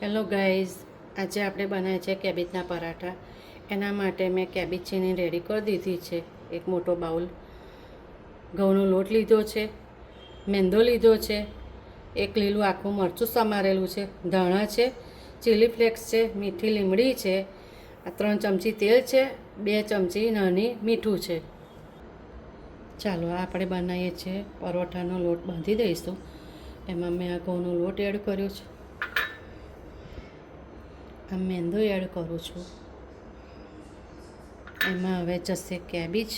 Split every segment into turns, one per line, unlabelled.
Hello guys, આજે આપણે બનાવ્યા છે કેબેજના પરાઠા. એના માટે મેં કેબેજ છીણી રેડી કરી દીધી છે. એક મોટો બાઉલ ઘઉંનો લોટ લીધો છે, મેંદો લીધો છે, એક લીલું આખું મરચું સમારેલું છે, ધાણા છે, ચીલી ફ્લેક્સ છે, મીઠી લીમડી છે, 3 ચમચી તેલ છે, 2 ચમચી નાની મીઠું છે. ચાલો આપણે બનાવીએ છીએ પરોઠાનો લોટ બાંધી દઈશું. એમાં મેં આ ઘઉંનો લોટ એડ કર્યો છે, આ મેંદો એડ કરું છું. એમાં હવે જશે કેબેજ,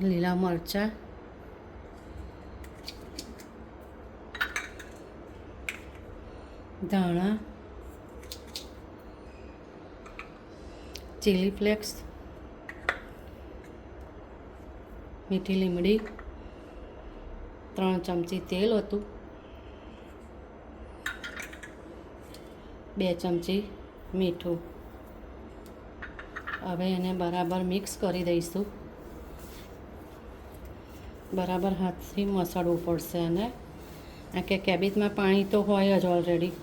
લીલા મરચાં, ધાણા, ચીલી ફ્લેક્સ, મીઠી લીમડી, 3 ચમચી તેલ હતું, 2 ચમચી મીઠું. હવે એને બરાબર મિક્સ કરી દઈશું. બરાબર હાથથી મસળવું પડશે. અને આ કે કેબેજમાં પાણી તો હોય જ ઓલરેડી,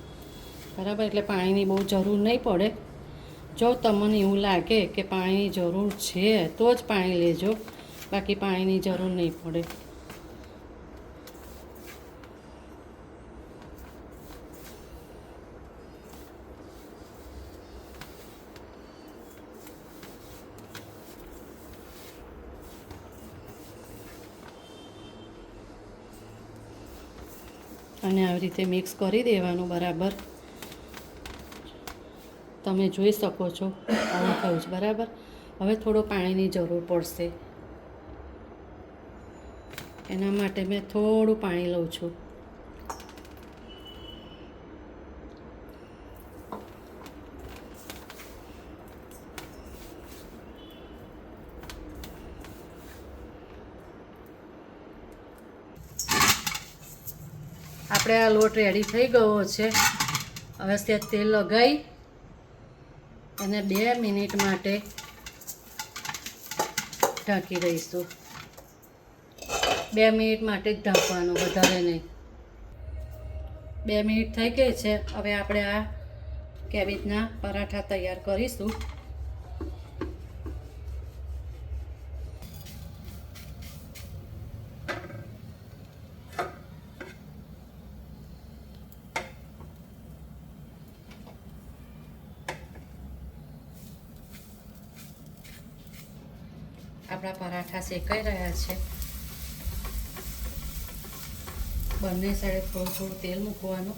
બરાબર, એટલે પાણીની બહુ જરૂર નહીં પડે. જો તમને એવું લાગે કે પાણીની જરૂર છે તો જ પાણી લેજો, બાકી પાણીની જરૂર નહીં પડે. અને આવી રીતે મિક્સ કરી દેવાનું બરાબર. તમે જોઈ શકો છો આવું થયું છે બરાબર. હવે થોડો પાણીની જરૂર પડશે. એના માટે મેં થોડું પાણી લઉં છું. આપણે આ લોટ રેડી થઈ ગયો છે. હવે સહેજ તેલ લગાવી અને 2 મિનિટ માટે ઢાંકી દઈશું. 2 મિનિટ માટે જ ઢાંકવાનું, વધારે નહીં. 2 મિનિટ થઈ ગઈ છે. હવે આપણે આ કેબેજના પરાઠા તૈયાર કરીશું. આપણા પરાઠા શેકાઈ રહ્યા છે. બંને સાઈડે થોડું થોડું તેલ મૂકવાનું.